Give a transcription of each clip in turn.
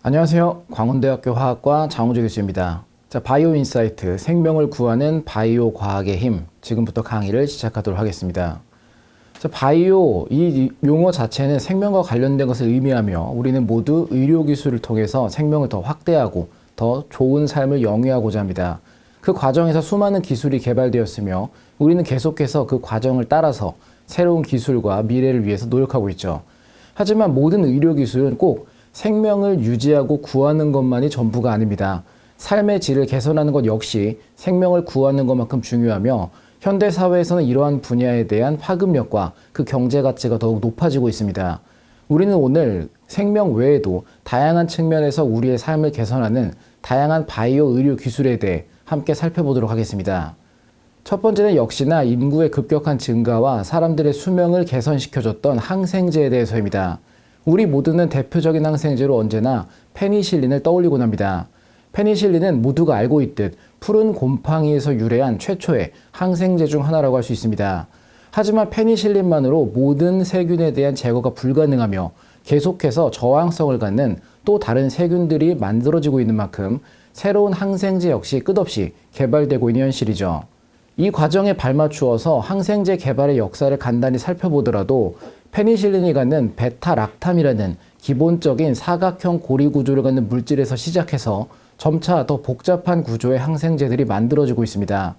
안녕하세요. 광운대학교 화학과 장우재 교수입니다. 자, 바이오 인사이트, 생명을 구하는 바이오 과학의 힘. 지금부터 강의를 시작하도록 하겠습니다. 자, 바이오, 이 용어 자체는 생명과 관련된 것을 의미하며 우리는 모두 의료기술을 통해서 생명을 더 확대하고 더 좋은 삶을 영위하고자 합니다. 그 과정에서 수많은 기술이 개발되었으며 우리는 계속해서 그 과정을 따라서 새로운 기술과 미래를 위해서 노력하고 있죠. 하지만 모든 의료기술은 꼭 생명을 유지하고 구하는 것만이 전부가 아닙니다. 삶의 질을 개선하는 것 역시 생명을 구하는 것만큼 중요하며 현대사회에서는 이러한 분야에 대한 파급력과 그 경제 가치가 더욱 높아지고 있습니다. 우리는 오늘 생명 외에도 다양한 측면에서 우리의 삶을 개선하는 다양한 바이오 의료 기술에 대해 함께 살펴보도록 하겠습니다. 첫 번째는 역시나 인구의 급격한 증가와 사람들의 수명을 개선시켜줬던 항생제에 대해서입니다. 우리 모두는 대표적인 항생제로 언제나 페니실린을 떠올리곤 합니다. 페니실린은 모두가 알고 있듯 푸른 곰팡이에서 유래한 최초의 항생제 중 하나라고 할 수 있습니다. 하지만 페니실린만으로 모든 세균에 대한 제거가 불가능하며 계속해서 저항성을 갖는 또 다른 세균들이 만들어지고 있는 만큼 새로운 항생제 역시 끝없이 개발되고 있는 현실이죠. 이 과정에 발맞추어서 항생제 개발의 역사를 간단히 살펴보더라도 페니실린이 갖는 베타락탐이라는 기본적인 사각형 고리 구조를 갖는 물질에서 시작해서 점차 더 복잡한 구조의 항생제들이 만들어지고 있습니다.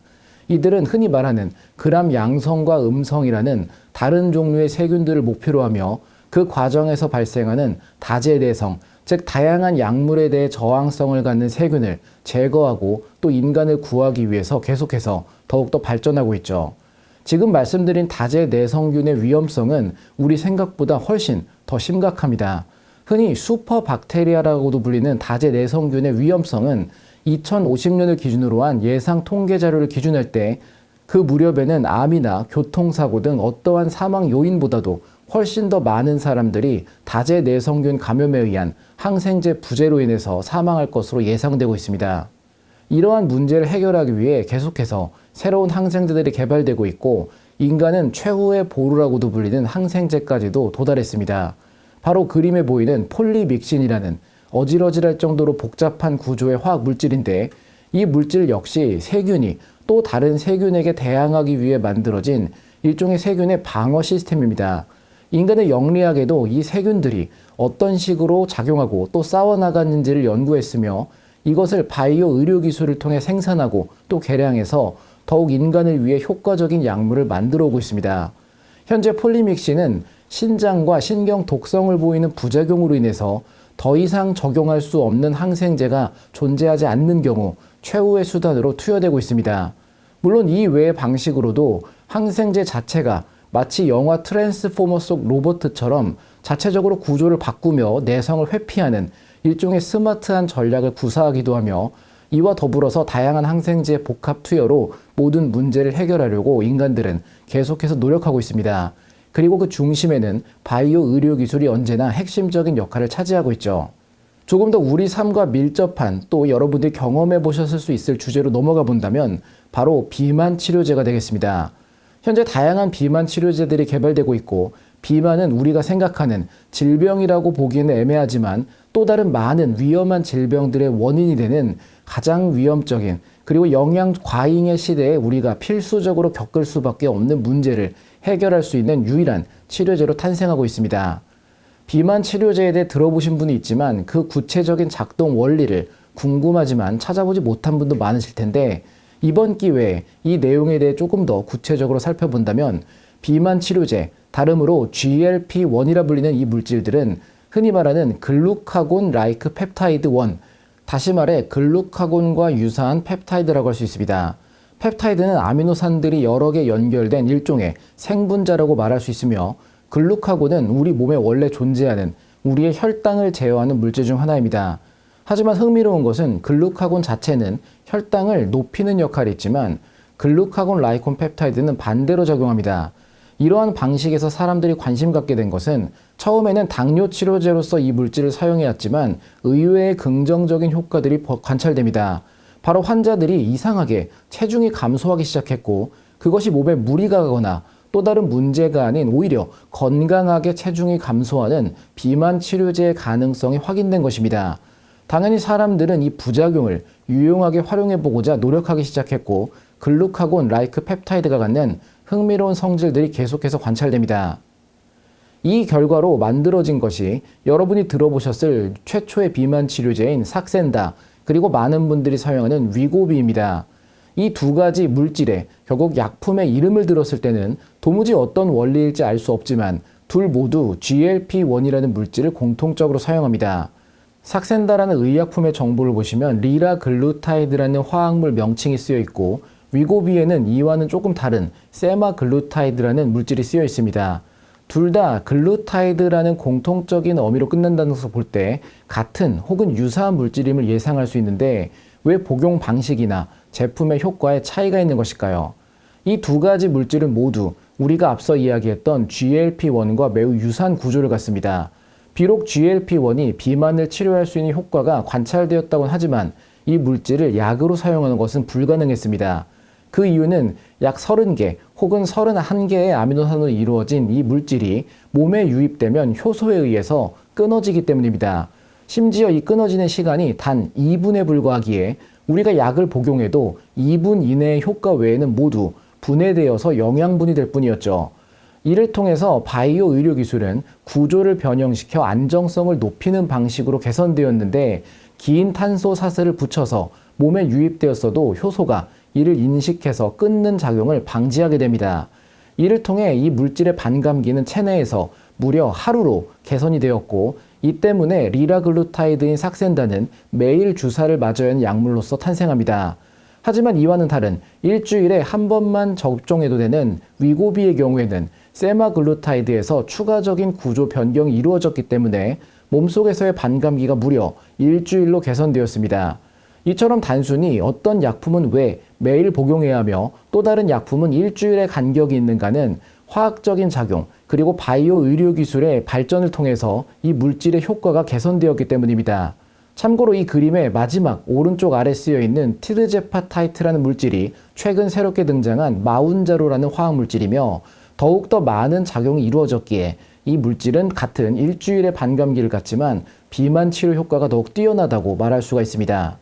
이들은 흔히 말하는 그람 양성과 음성이라는 다른 종류의 세균들을 목표로 하며 그 과정에서 발생하는 다제내성, 즉 다양한 약물에 대해 저항성을 갖는 세균을 제거하고 또 인간을 구하기 위해서 계속해서 더욱더 발전하고 있죠. 지금 말씀드린 다제내성균의 위험성은 우리 생각보다 훨씬 더 심각합니다. 흔히 슈퍼박테리아라고도 불리는 다제내성균의 위험성은 2050년을 기준으로 한 예상 통계 자료를 기준할 때 그 무렵에는 암이나 교통사고 등 어떠한 사망 요인보다도 훨씬 더 많은 사람들이 다제내성균 감염에 의한 항생제 부재로 인해서 사망할 것으로 예상되고 있습니다. 이러한 문제를 해결하기 위해 계속해서 새로운 항생제들이 개발되고 있고 인간은 최후의 보루라고도 불리는 항생제까지도 도달했습니다. 바로 그림에 보이는 폴리믹신이라는 어질어질할 정도로 복잡한 구조의 화학 물질인데 이 물질 역시 세균이 또 다른 세균에게 대항하기 위해 만들어진 일종의 세균의 방어 시스템입니다. 인간의 영리하게도 이 세균들이 어떤 식으로 작용하고 또 싸워나가는지를 연구했으며 이것을 바이오 의료 기술을 통해 생산하고 또 개량해서 더욱 인간을 위해 효과적인 약물을 만들어 오고 있습니다. 현재 폴리믹신은 신장과 신경 독성을 보이는 부작용으로 인해서 더 이상 적용할 수 없는 항생제가 존재하지 않는 경우 최후의 수단으로 투여되고 있습니다. 물론 이 외의 방식으로도 항생제 자체가 마치 영화 트랜스포머 속 로봇처럼 자체적으로 구조를 바꾸며 내성을 회피하는 일종의 스마트한 전략을 구사하기도 하며 이와 더불어서 다양한 항생제 복합 투여로 모든 문제를 해결하려고 인간들은 계속해서 노력하고 있습니다. 그리고 그 중심에는 바이오 의료 기술이 언제나 핵심적인 역할을 차지하고 있죠. 조금 더 우리 삶과 밀접한 또 여러분들이 경험해 보셨을 수 있을 주제로 넘어가 본다면 바로 비만 치료제가 되겠습니다. 현재 다양한 비만 치료제들이 개발되고 있고 비만은 우리가 생각하는 질병이라고 보기에는 애매하지만 또 다른 많은 위험한 질병들의 원인이 되는 가장 위험적인 그리고 영양 과잉의 시대에 우리가 필수적으로 겪을 수밖에 없는 문제를 해결할 수 있는 유일한 치료제로 탄생하고 있습니다. 비만 치료제에 대해 들어보신 분이 있지만 그 구체적인 작동 원리를 궁금하지만 찾아보지 못한 분도 많으실 텐데 이번 기회에 이 내용에 대해 조금 더 구체적으로 살펴본다면 비만 치료제, 다름으로 GLP-1이라 불리는 이 물질들은 흔히 말하는 글루카곤 라이크 펩타이드 1, 다시 말해 글루카곤과 유사한 펩타이드라고 할 수 있습니다. 펩타이드는 아미노산들이 여러 개 연결된 일종의 생분자라고 말할 수 있으며 글루카곤은 우리 몸에 원래 존재하는 우리의 혈당을 제어하는 물질 중 하나입니다. 하지만 흥미로운 것은 글루카곤 자체는 혈당을 높이는 역할이 있지만 글루카곤 라이콘 펩타이드는 반대로 작용합니다. 이러한 방식에서 사람들이 관심 갖게 된 것은 처음에는 당뇨 치료제로서 이 물질을 사용해왔지만 의외의 긍정적인 효과들이 관찰됩니다. 바로 환자들이 이상하게 체중이 감소하기 시작했고 그것이 몸에 무리가 가거나 또 다른 문제가 아닌 오히려 건강하게 체중이 감소하는 비만 치료제의 가능성이 확인된 것입니다. 당연히 사람들은 이 부작용을 유용하게 활용해보고자 노력하기 시작했고 글루카곤 라이크 펩타이드가 갖는 흥미로운 성질들이 계속해서 관찰됩니다. 이 결과로 만들어진 것이 여러분이 들어보셨을 최초의 비만 치료제인 삭센다, 그리고 많은 분들이 사용하는 위고비입니다. 이 두 가지 물질에 결국 약품의 이름을 들었을 때는 도무지 어떤 원리일지 알 수 없지만 둘 모두 GLP-1이라는 물질을 공통적으로 사용합니다. 삭센다라는 의약품의 정보를 보시면 리라글루타이드라는 화학물 명칭이 쓰여 있고 위고비에는 이와는 조금 다른 세마글루타이드라는 물질이 쓰여 있습니다. 둘 다 글루타이드라는 공통적인 어미로 끝난다는 것을 볼 때 같은 혹은 유사한 물질임을 예상할 수 있는데 왜 복용 방식이나 제품의 효과에 차이가 있는 것일까요? 이 두 가지 물질은 모두 우리가 앞서 이야기했던 GLP-1과 매우 유사한 구조를 갖습니다. 비록 GLP-1이 비만을 치료할 수 있는 효과가 관찰되었다고는 하지만 이 물질을 약으로 사용하는 것은 불가능했습니다. 그 이유는 약 30개 혹은 31개의 아미노산으로 이루어진 이 물질이 몸에 유입되면 효소에 의해서 끊어지기 때문입니다. 심지어 이 끊어지는 시간이 단 2분에 불과하기에 우리가 약을 복용해도 2분 이내의 효과 외에는 모두 분해되어서 영양분이 될 뿐이었죠. 이를 통해서 바이오 의료 기술은 구조를 변형시켜 안정성을 높이는 방식으로 개선되었는데 긴 탄소 사슬을 붙여서 몸에 유입되었어도 효소가 이를 인식해서 끊는 작용을 방지하게 됩니다. 이를 통해 이 물질의 반감기는 체내에서 무려 하루로 개선이 되었고 이 때문에 리라글루타이드인 삭센다는 매일 주사를 맞아야 하는 약물로서 탄생합니다. 하지만 이와는 다른 일주일에 한 번만 접종해도 되는 위고비의 경우에는 세마글루타이드에서 추가적인 구조 변경이 이루어졌기 때문에 몸속에서의 반감기가 무려 일주일로 개선되었습니다. 이처럼 단순히 어떤 약품은 왜 매일 복용해야 하며 또 다른 약품은 일주일의 간격이 있는가는 화학적인 작용 그리고 바이오 의료 기술의 발전을 통해서 이 물질의 효과가 개선되었기 때문입니다. 참고로 이 그림의 마지막 오른쪽 아래 쓰여 있는 티르제파타이트라는 물질이 최근 새롭게 등장한 마운자로라는 화학 물질이며 더욱더 많은 작용이 이루어졌기에 이 물질은 같은 일주일의 반감기를 갖지만 비만 치료 효과가 더욱 뛰어나다고 말할 수가 있습니다.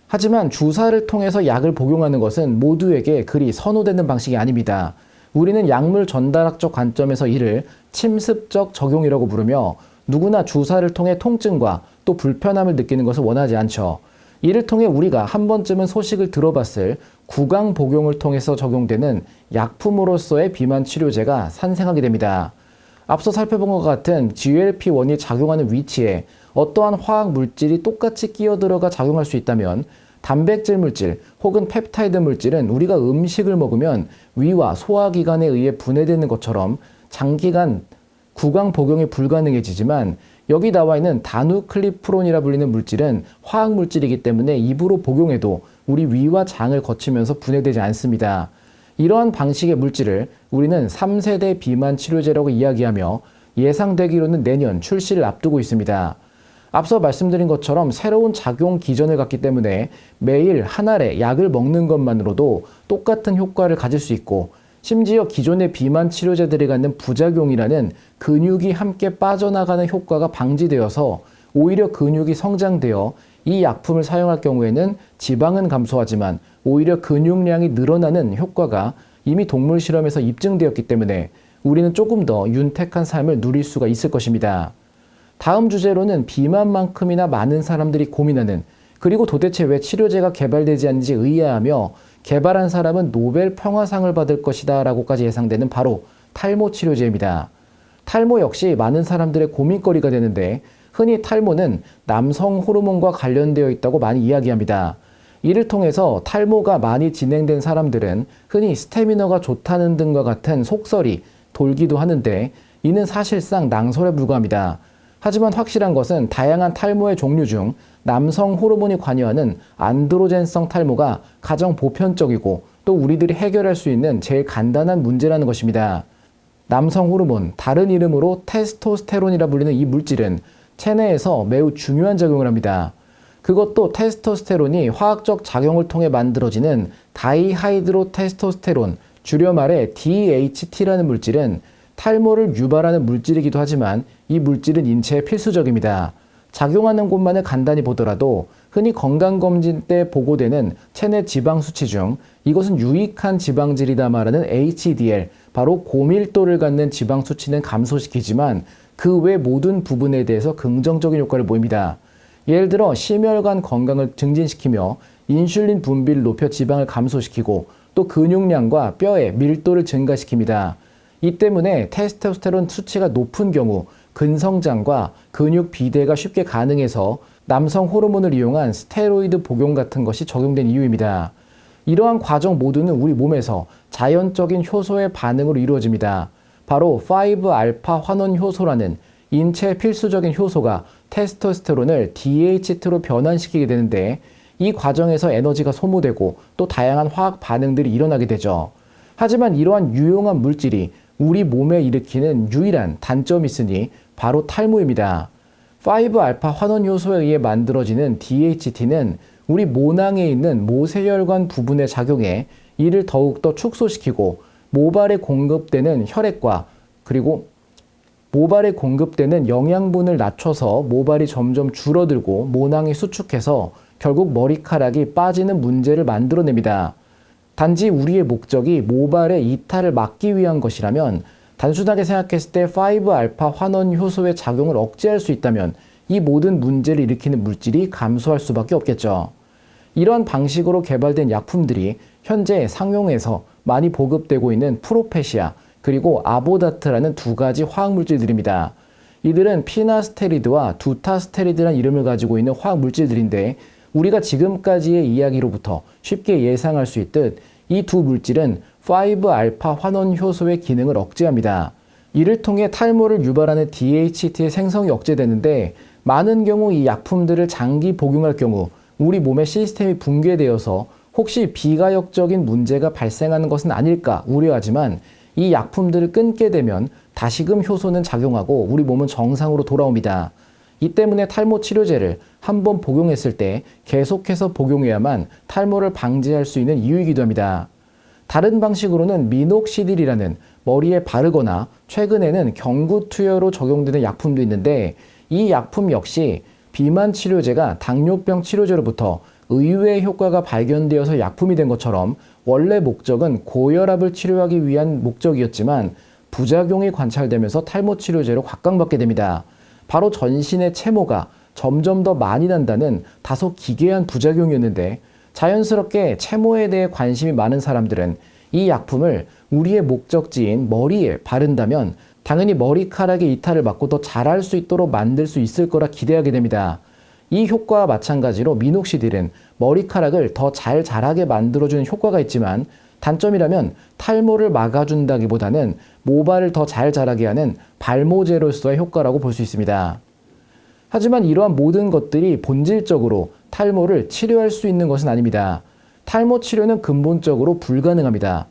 하지만 주사를 통해서 약을 복용하는 것은 모두에게 그리 선호되는 방식이 아닙니다. 우리는 약물 전달학적 관점에서 이를 침습적 적용이라고 부르며 누구나 주사를 통해 통증과 또 불편함을 느끼는 것을 원하지 않죠. 이를 통해 우리가 한 번쯤은 소식을 들어봤을 구강 복용을 통해서 적용되는 약품으로서의 비만 치료제가 산생하게 됩니다. 앞서 살펴본 것 같은 GLP-1이 작용하는 위치에 어떠한 화학 물질이 똑같이 끼어들어가 작용할 수 있다면 단백질 물질 혹은 펩타이드 물질은 우리가 음식을 먹으면 위와 소화기관에 의해 분해되는 것처럼 장기간 구강 복용이 불가능해지지만 여기 나와 있는 다누클리프론이라 불리는 물질은 화학 물질이기 때문에 입으로 복용해도 우리 위와 장을 거치면서 분해되지 않습니다. 이러한 방식의 물질을 우리는 3세대 비만 치료제라고 이야기하며 예상되기로는 내년 출시를 앞두고 있습니다. 앞서 말씀드린 것처럼 새로운 작용 기전을 갖기 때문에 매일 한 알의 약을 먹는 것만으로도 똑같은 효과를 가질 수 있고 심지어 기존의 비만 치료제들이 갖는 부작용이라는 근육이 함께 빠져나가는 효과가 방지되어서 오히려 근육이 성장되어 이 약품을 사용할 경우에는 지방은 감소하지만 오히려 근육량이 늘어나는 효과가 이미 동물 실험에서 입증되었기 때문에 우리는 조금 더 윤택한 삶을 누릴 수가 있을 것입니다. 다음 주제로는 비만만큼이나 많은 사람들이 고민하는 그리고 도대체 왜 치료제가 개발되지 않는지 의아하며 개발한 사람은 노벨 평화상을 받을 것이다 라고까지 예상되는 바로 탈모 치료제입니다. 탈모 역시 많은 사람들의 고민거리가 되는데 흔히 탈모는 남성 호르몬과 관련되어 있다고 많이 이야기합니다. 이를 통해서 탈모가 많이 진행된 사람들은 흔히 스태미너가 좋다는 등과 같은 속설이 돌기도 하는데 이는 사실상 낭설에 불과합니다. 하지만 확실한 것은 다양한 탈모의 종류 중 남성 호르몬이 관여하는 안드로젠성 탈모가 가장 보편적이고 또 우리들이 해결할 수 있는 제일 간단한 문제라는 것입니다. 남성 호르몬, 다른 이름으로 테스토스테론이라 불리는 이 물질은 체내에서 매우 중요한 작용을 합니다. 그것도 테스토스테론이 화학적 작용을 통해 만들어지는 다이하이드로테스토스테론, 줄여 말해 DHT라는 물질은 탈모를 유발하는 물질이기도 하지만 이 물질은 인체에 필수적입니다. 작용하는 곳만을 간단히 보더라도 흔히 건강검진 때 보고되는 체내 지방 수치 중 이것은 유익한 지방질이다 말하는 HDL, 바로 고밀도를 갖는 지방 수치는 감소시키지만 그 외 모든 부분에 대해서 긍정적인 효과를 보입니다. 예를 들어 심혈관 건강을 증진시키며 인슐린 분비를 높여 지방을 감소시키고 또 근육량과 뼈의 밀도를 증가시킵니다. 이 때문에 테스토스테론 수치가 높은 경우 근성장과 근육 비대가 쉽게 가능해서 남성 호르몬을 이용한 스테로이드 복용 같은 것이 적용된 이유입니다. 이러한 과정 모두는 우리 몸에서 자연적인 효소의 반응으로 이루어집니다. 바로 5알파 환원 효소라는 인체 필수적인 효소가 테스토스테론을 DHT로 변환시키게 되는데 이 과정에서 에너지가 소모되고 또 다양한 화학 반응들이 일어나게 되죠. 하지만 이러한 유용한 물질이 우리 몸에 일으키는 유일한 단점이 있으니 바로 탈모입니다. 5알파 환원 효소에 의해 만들어지는 DHT는 우리 모낭에 있는 모세혈관 부분에 작용해 이를 더욱더 축소시키고 모발에 공급되는 혈액과 그리고 모발에 공급되는 영양분을 낮춰서 모발이 점점 줄어들고 모낭이 수축해서 결국 머리카락이 빠지는 문제를 만들어냅니다. 단지 우리의 목적이 모발의 이탈을 막기 위한 것이라면 단순하게 생각했을 때 5알파 환원 효소의 작용을 억제할 수 있다면 이 모든 문제를 일으키는 물질이 감소할 수밖에 없겠죠. 이러한 방식으로 개발된 약품들이 현재 상용에서 많이 보급되고 있는 프로페시아 그리고 아보다트라는 두 가지 화학물질들입니다. 이들은 피나스테리드와 두타스테리드라는 이름을 가지고 있는 화학물질들인데 우리가 지금까지의 이야기로부터 쉽게 예상할 수 있듯 이 두 물질은 5알파 환원 효소의 기능을 억제합니다. 이를 통해 탈모를 유발하는 DHT의 생성이 억제되는데 많은 경우 이 약품들을 장기 복용할 경우 우리 몸의 시스템이 붕괴되어서 혹시 비가역적인 문제가 발생하는 것은 아닐까 우려하지만 이 약품들을 끊게 되면 다시금 효소는 작용하고 우리 몸은 정상으로 돌아옵니다. 이 때문에 탈모 치료제를 한번 복용했을 때 계속해서 복용해야만 탈모를 방지할 수 있는 이유이기도 합니다. 다른 방식으로는 미녹시딜이라는 머리에 바르거나 최근에는 경구 투여로 적용되는 약품도 있는데 이 약품 역시 비만 치료제가 당뇨병 치료제로부터 의외의 효과가 발견되어서 약품이 된 것처럼 원래 목적은 고혈압을 치료하기 위한 목적이었지만 부작용이 관찰되면서 탈모 치료제로 각광받게 됩니다. 바로 전신의 채모가 점점 더 많이 난다는 다소 기괴한 부작용이었는데 자연스럽게 채모에 대해 관심이 많은 사람들은 이 약품을 우리의 목적지인 머리에 바른다면 당연히 머리카락의 이탈을 막고 더 자랄 수 있도록 만들 수 있을 거라 기대하게 됩니다. 이 효과와 마찬가지로 미녹시딜은 머리카락을 더 잘 자라게 만들어주는 효과가 있지만 단점이라면 탈모를 막아준다기보다는 모발을 더 잘 자라게 하는 발모제로서의 효과라고 볼 수 있습니다. 하지만 이러한 모든 것들이 본질적으로 탈모를 치료할 수 있는 것은 아닙니다. 탈모 치료는 근본적으로 불가능합니다.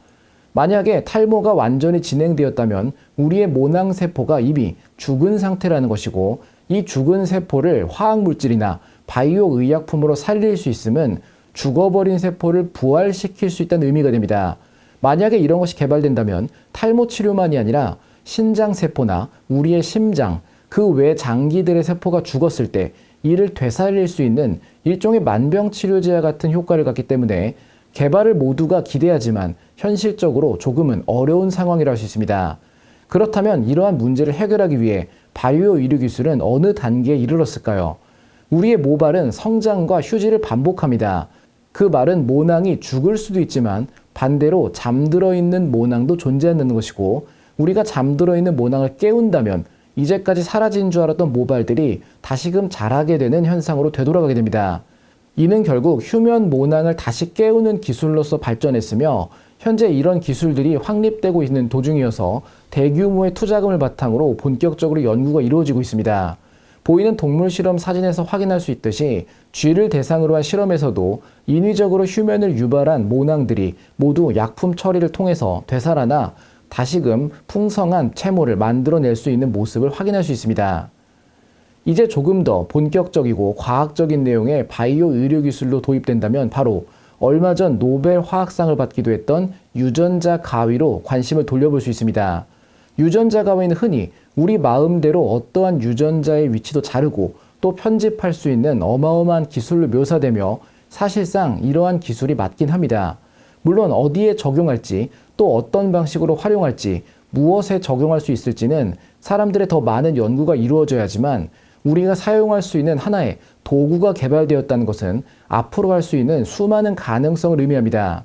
만약에 탈모가 완전히 진행되었다면 우리의 모낭세포가 이미 죽은 상태라는 것이고 이 죽은 세포를 화학물질이나 바이오 의약품으로 살릴 수 있음은 죽어버린 세포를 부활시킬 수 있다는 의미가 됩니다. 만약에 이런 것이 개발된다면 탈모 치료만이 아니라 신장세포나 우리의 심장, 그 외 장기들의 세포가 죽었을 때 이를 되살릴 수 있는 일종의 만병치료제와 같은 효과를 갖기 때문에 개발을 모두가 기대하지만 현실적으로 조금은 어려운 상황이라 할 수 있습니다. 그렇다면 이러한 문제를 해결하기 위해 바이오 의료 기술은 어느 단계에 이르렀을까요? 우리의 모발은 성장과 휴지를 반복합니다. 그 말은 모낭이 죽을 수도 있지만 반대로 잠들어 있는 모낭도 존재한다는 것이고 우리가 잠들어 있는 모낭을 깨운다면 이제까지 사라진 줄 알았던 모발들이 다시금 자라게 되는 현상으로 되돌아가게 됩니다. 이는 결국 휴면 모낭을 다시 깨우는 기술로서 발전했으며 현재 이런 기술들이 확립되고 있는 도중이어서 대규모의 투자금을 바탕으로 본격적으로 연구가 이루어지고 있습니다. 보이는 동물 실험 사진에서 확인할 수 있듯이 쥐를 대상으로 한 실험에서도 인위적으로 휴면을 유발한 모낭들이 모두 약품 처리를 통해서 되살아나 다시금 풍성한 채모를 만들어낼 수 있는 모습을 확인할 수 있습니다. 이제 조금 더 본격적이고 과학적인 내용의 바이오 의료 기술로 도입된다면 바로 얼마 전 노벨 화학상을 받기도 했던 유전자 가위로 관심을 돌려볼 수 있습니다. 유전자 가위는 흔히 우리 마음대로 어떠한 유전자의 위치도 자르고 또 편집할 수 있는 어마어마한 기술로 묘사되며 사실상 이러한 기술이 맞긴 합니다. 물론 어디에 적용할지 또 어떤 방식으로 활용할지 무엇에 적용할 수 있을지는 사람들의 더 많은 연구가 이루어져야지만 우리가 사용할 수 있는 하나의 도구가 개발되었다는 것은 앞으로 할 수 있는 수많은 가능성을 의미합니다.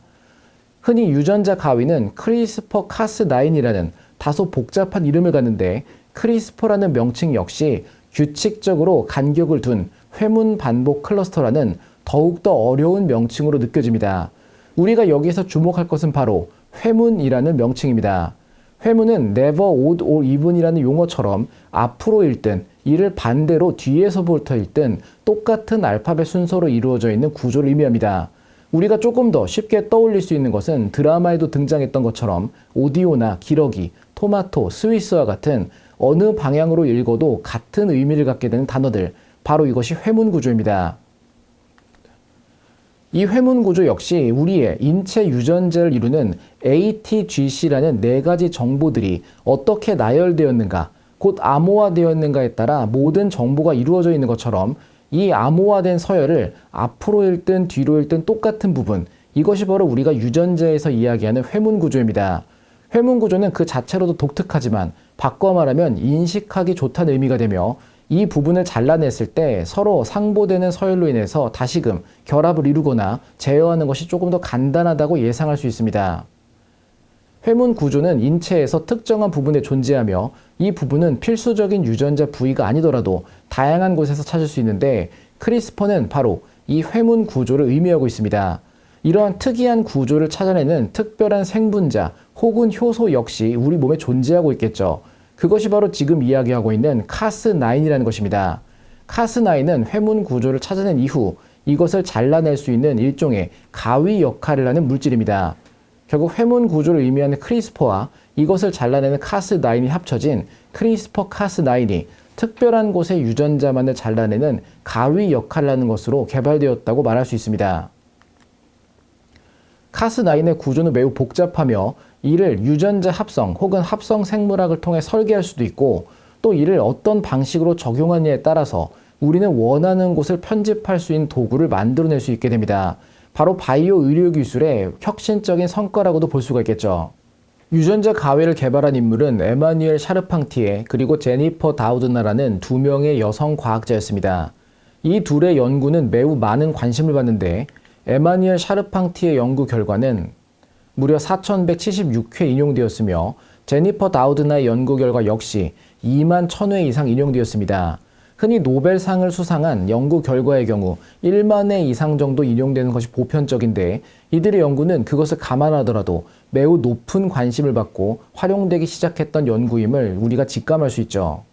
흔히 유전자 가위는 크리스퍼 카스9이라는 다소 복잡한 이름을 갖는데 크리스퍼라는 명칭 역시 규칙적으로 간격을 둔 회문 반복 클러스터라는 더욱더 어려운 명칭으로 느껴집니다. 우리가 여기서 주목할 것은 바로 회문이라는 명칭입니다. 회문은 never, odd or even이라는 용어처럼 앞으로 읽든 이를 반대로 뒤에서부터 읽든 똑같은 알파벳 순서로 이루어져 있는 구조를 의미합니다. 우리가 조금 더 쉽게 떠올릴 수 있는 것은 드라마에도 등장했던 것처럼 오디오나 기러기, 토마토, 스위스와 같은 어느 방향으로 읽어도 같은 의미를 갖게 되는 단어들, 바로 이것이 회문 구조입니다. 이 회문 구조 역시 우리의 인체 유전자를 이루는 ATGC라는 네 가지 정보들이 어떻게 나열되었는가, 곧 암호화되었는가에 따라 모든 정보가 이루어져 있는 것처럼 이 암호화된 서열을 앞으로 읽든 뒤로 읽든 똑같은 부분, 이것이 바로 우리가 유전자에서 이야기하는 회문 구조입니다. 회문 구조는 그 자체로도 독특하지만 바꿔 말하면 인식하기 좋다는 의미가 되며 이 부분을 잘라냈을 때 서로 상보되는 서열로 인해서 다시금 결합을 이루거나 제어하는 것이 조금 더 간단하다고 예상할 수 있습니다. 회문 구조는 인체에서 특정한 부분에 존재하며 이 부분은 필수적인 유전자 부위가 아니더라도 다양한 곳에서 찾을 수 있는데 크리스퍼는 바로 이 회문 구조를 의미하고 있습니다. 이러한 특이한 구조를 찾아내는 특별한 생분자 혹은 효소 역시 우리 몸에 존재하고 있겠죠. 그것이 바로 지금 이야기하고 있는 카스9이라는 것입니다. 카스9은 회문 구조를 찾아낸 이후 이것을 잘라낼 수 있는 일종의 가위 역할을 하는 물질입니다. 결국 회문 구조를 의미하는 크리스퍼와 이것을 잘라내는 카스9이 합쳐진 크리스퍼 카스9이 특별한 곳의 유전자만을 잘라내는 가위 역할을 하는 것으로 개발되었다고 말할 수 있습니다. 카스9의 구조는 매우 복잡하며 이를 유전자 합성 혹은 합성 생물학을 통해 설계할 수도 있고 또 이를 어떤 방식으로 적용하느냐에 따라서 우리는 원하는 곳을 편집할 수 있는 도구를 만들어낼 수 있게 됩니다. 바로 바이오 의료 기술의 혁신적인 성과라고도 볼 수가 있겠죠. 유전자 가위를 개발한 인물은 에마뉘엘 샤르팡티에 그리고 제니퍼 다우드나라는 두 명의 여성 과학자였습니다. 이 둘의 연구는 매우 많은 관심을 받는데 에마뉘엘 샤르팡티의 연구 결과는 무려 4176회 인용되었으며 제니퍼 다우드나의 연구 결과 역시 2만 1000회 이상 인용되었습니다. 흔히 노벨상을 수상한 연구 결과의 경우 1만 회 이상 정도 인용되는 것이 보편적인데 이들의 연구는 그것을 감안하더라도 매우 높은 관심을 받고 활용되기 시작했던 연구임을 우리가 직감할 수 있죠.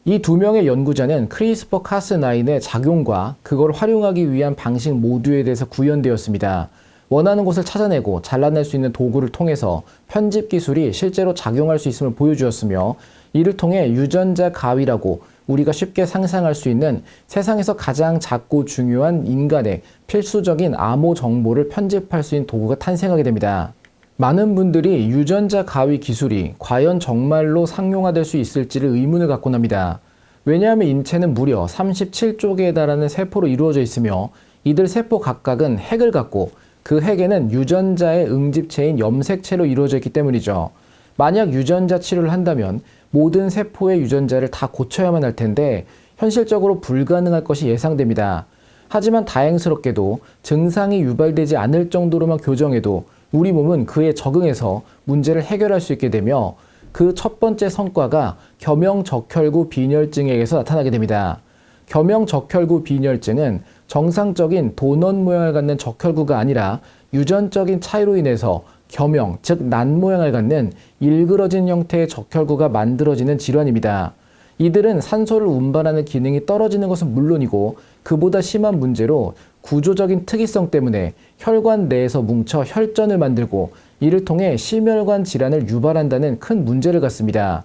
이 두 명의 연구자는 크리스퍼 카스9의 작용과 그걸 활용하기 위한 방식 모두에 대해서 구현되었습니다. 원하는 곳을 찾아내고 잘라낼 수 있는 도구를 통해서 편집 기술이 실제로 작용할 수 있음을 보여주었으며 이를 통해 유전자 가위라고 우리가 쉽게 상상할 수 있는 세상에서 가장 작고 중요한 인간의 필수적인 암호 정보를 편집할 수 있는 도구가 탄생하게 됩니다. 많은 분들이 유전자 가위 기술이 과연 정말로 상용화될 수 있을지를 의문을 갖곤 합니다. 왜냐하면 인체는 무려 37조 개에 달하는 세포로 이루어져 있으며 이들 세포 각각은 핵을 갖고 그 핵에는 유전자의 응집체인 염색체로 이루어져 있기 때문이죠. 만약 유전자 치료를 한다면 모든 세포의 유전자를 다 고쳐야만 할 텐데 현실적으로 불가능할 것이 예상됩니다. 하지만 다행스럽게도 증상이 유발되지 않을 정도로만 교정해도 우리 몸은 그에 적응해서 문제를 해결할 수 있게 되며 그 첫 번째 성과가 겸형적혈구 빈혈증에게서 나타나게 됩니다. 겸형적혈구 빈혈증은 정상적인 도넛 모양을 갖는 적혈구가 아니라 유전적인 차이로 인해서 겸형, 즉 난 모양을 갖는 일그러진 형태의 적혈구가 만들어지는 질환입니다. 이들은 산소를 운반하는 기능이 떨어지는 것은 물론이고 그보다 심한 문제로 구조적인 특이성 때문에 혈관 내에서 뭉쳐 혈전을 만들고 이를 통해 심혈관 질환을 유발한다는 큰 문제를 갖습니다.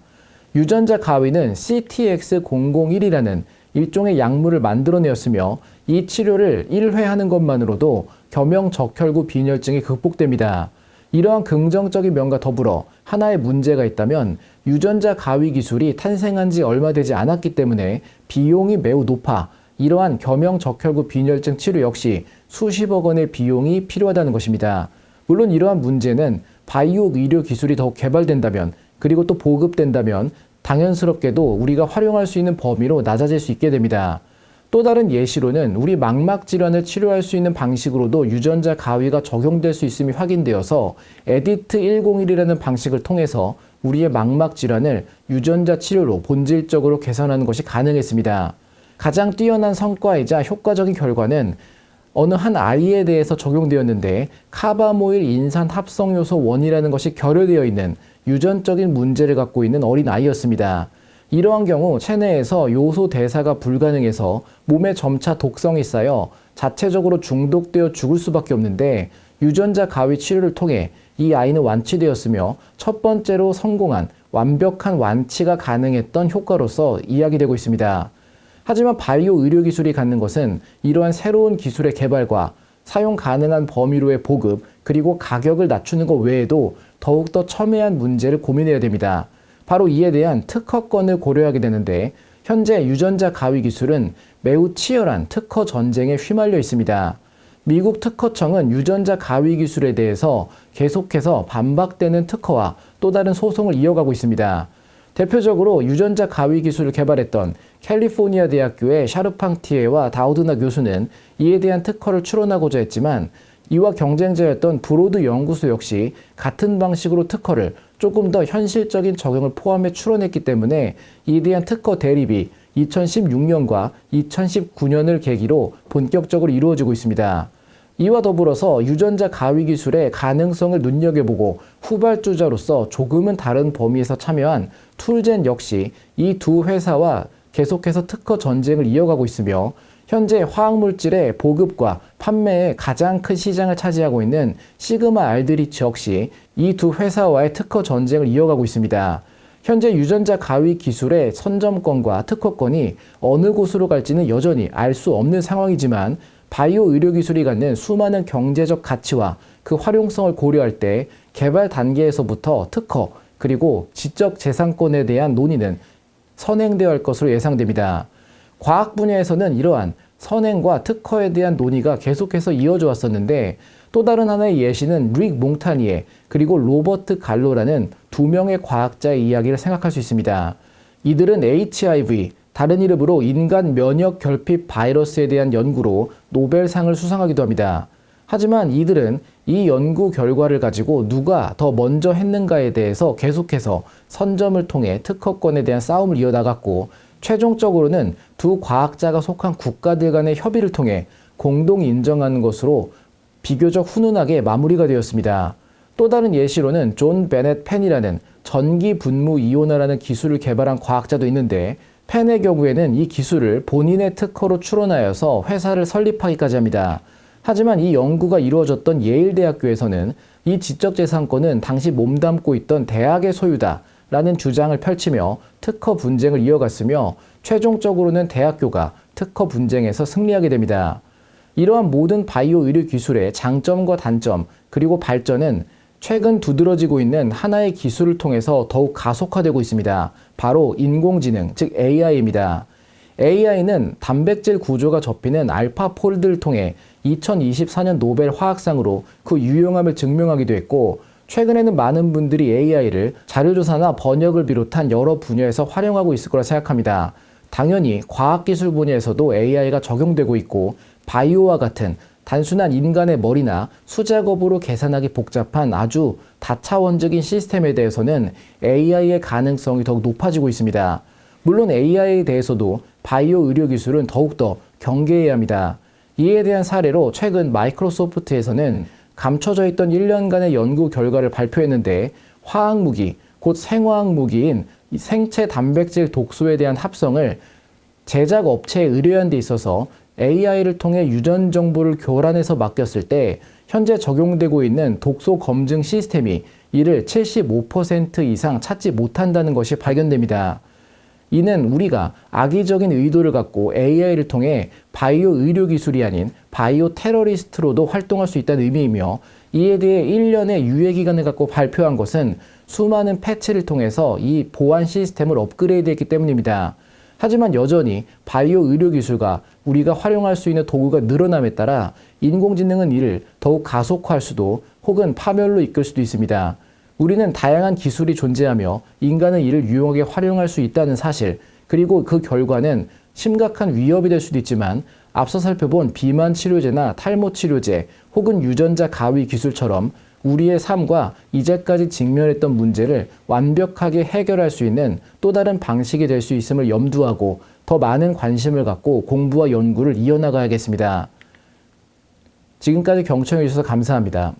유전자 가위는 CTX001이라는 일종의 약물을 만들어내었으며 이 치료를 1회 하는 것만으로도 겸형적혈구 빈혈증이 극복됩니다. 이러한 긍정적인 면과 더불어 하나의 문제가 있다면 유전자 가위 기술이 탄생한 지 얼마 되지 않았기 때문에 비용이 매우 높아 이러한 겸용적혈구 빈혈증 치료 역시 수십억 원의 비용이 필요하다는 것입니다. 물론 이러한 문제는 바이오 의료 기술이 더욱 개발된다면 그리고 또 보급된다면 당연스럽게도 우리가 활용할 수 있는 범위로 낮아질 수 있게 됩니다. 또 다른 예시로는 우리 망막 질환을 치료할 수 있는 방식으로도 유전자 가위가 적용될 수 있음이 확인되어서 에디트 101이라는 방식을 통해서 우리의 망막 질환을 유전자 치료로 본질적으로 개선하는 것이 가능했습니다. 가장 뛰어난 성과이자 효과적인 결과는 어느 한 아이에 대해서 적용되었는데 카바모일 인산 합성 요소 1이라는 것이 결여되어 있는 유전적인 문제를 갖고 있는 어린 아이였습니다. 이러한 경우 체내에서 요소 대사가 불가능해서 몸에 점차 독성이 쌓여 자체적으로 중독되어 죽을 수밖에 없는데 유전자 가위 치료를 통해 이 아이는 완치되었으며 첫 번째로 성공한 완벽한 완치가 가능했던 효과로서 이야기되고 있습니다. 하지만 바이오 의료 기술이 갖는 것은 이러한 새로운 기술의 개발과 사용 가능한 범위로의 보급 그리고 가격을 낮추는 것 외에도 더욱더 첨예한 문제를 고민해야 됩니다. 바로 이에 대한 특허권을 고려하게 되는데 현재 유전자 가위 기술은 매우 치열한 특허 전쟁에 휘말려 있습니다. 미국 특허청은 유전자 가위 기술에 대해서 계속해서 반박되는 특허와 또 다른 소송을 이어가고 있습니다. 대표적으로 유전자 가위 기술을 개발했던 캘리포니아 대학교의 샤르팡티에와 다우드나 교수는 이에 대한 특허를 출원하고자 했지만 이와 경쟁자였던 브로드 연구소 역시 같은 방식으로 특허를 조금 더 현실적인 적용을 포함해 출원했기 때문에 이에 대한 특허 대립이 2016년과 2019년을 계기로 본격적으로 이루어지고 있습니다. 이와 더불어서 유전자 가위 기술의 가능성을 눈여겨보고 후발주자로서 조금은 다른 범위에서 참여한 툴젠 역시 이 두 회사와 계속해서 특허 전쟁을 이어가고 있으며 현재 화학물질의 보급과 판매에 가장 큰 시장을 차지하고 있는 시그마 알드리치 역시 이 두 회사와의 특허 전쟁을 이어가고 있습니다. 현재 유전자 가위 기술의 선점권과 특허권이 어느 곳으로 갈지는 여전히 알 수 없는 상황이지만 바이오 의료 기술이 갖는 수많은 경제적 가치와 그 활용성을 고려할 때 개발 단계에서부터 특허 그리고 지적 재산권에 대한 논의는 선행되어야 할 것으로 예상됩니다. 과학 분야에서는 이러한 선행과 특허에 대한 논의가 계속해서 이어져 왔었는데 또 다른 하나의 예시는 릭 몽타니에 그리고 로버트 갈로라는 두 명의 과학자의 이야기를 생각할 수 있습니다. 이들은 HIV, 다른 이름으로 인간 면역 결핍 바이러스에 대한 연구로 노벨상을 수상하기도 합니다. 하지만 이들은 이 연구 결과를 가지고 누가 더 먼저 했는가에 대해서 계속해서 선점을 통해 특허권에 대한 싸움을 이어나갔고 최종적으로는 두 과학자가 속한 국가들 간의 협의를 통해 공동 인정하는 것으로 비교적 훈훈하게 마무리가 되었습니다. 또 다른 예시로는 존 베넷 펜이라는 전기 분무 이온화라는 기술을 개발한 과학자도 있는데 펜의 경우에는 이 기술을 본인의 특허로 출원하여서 회사를 설립하기까지 합니다. 하지만 이 연구가 이루어졌던 예일대학교에서는 이 지적재산권은 당시 몸담고 있던 대학의 소유다 라는 주장을 펼치며 특허 분쟁을 이어갔으며 최종적으로는 대학교가 특허 분쟁에서 승리하게 됩니다. 이러한 모든 바이오 의료 기술의 장점과 단점 그리고 발전은 최근 두드러지고 있는 하나의 기술을 통해서 더욱 가속화되고 있습니다. 바로 인공지능, 즉 AI입니다. AI는 단백질 구조가 접히는 알파폴드를 통해 2024년 노벨 화학상으로 그 유용함을 증명하기도 했고 최근에는 많은 분들이 AI를 자료조사나 번역을 비롯한 여러 분야에서 활용하고 있을 거라 생각합니다. 당연히 과학기술 분야에서도 AI가 적용되고 있고 바이오와 같은 단순한 인간의 머리나 수작업으로 계산하기 복잡한 아주 다차원적인 시스템에 대해서는 AI의 가능성이 더욱 높아지고 있습니다. 물론 AI에 대해서도 바이오 의료 기술은 더욱더 경계해야 합니다. 이에 대한 사례로 최근 마이크로소프트에서는 감춰져 있던 1년간의 연구 결과를 발표했는데 화학무기, 곧 생화학무기인 생체 단백질 독소에 대한 합성을 제작 업체에 의뢰한 데 있어서 AI를 통해 유전 정보를 교란해서 맡겼을 때 현재 적용되고 있는 독소 검증 시스템이 이를 75% 이상 찾지 못한다는 것이 발견됩니다. 이는 우리가 악의적인 의도를 갖고 AI를 통해 바이오 의료 기술이 아닌 바이오 테러리스트로도 활동할 수 있다는 의미이며 이에 대해 1년의 유예기간을 갖고 발표한 것은 수많은 패치를 통해서 이 보안 시스템을 업그레이드했기 때문입니다. 하지만 여전히 바이오 의료기술과 우리가 활용할 수 있는 도구가 늘어남에 따라 인공지능은 이를 더욱 가속화할 수도 혹은 파멸로 이끌 수도 있습니다. 우리는 다양한 기술이 존재하며 인간은 이를 유용하게 활용할 수 있다는 사실, 그리고 그 결과는 심각한 위협이 될 수도 있지만 앞서 살펴본 비만 치료제나 탈모 치료제 혹은 유전자 가위 기술처럼 우리의 삶과 이제까지 직면했던 문제를 완벽하게 해결할 수 있는 또 다른 방식이 될 수 있음을 염두하고 더 많은 관심을 갖고 공부와 연구를 이어나가야겠습니다. 지금까지 경청해 주셔서 감사합니다.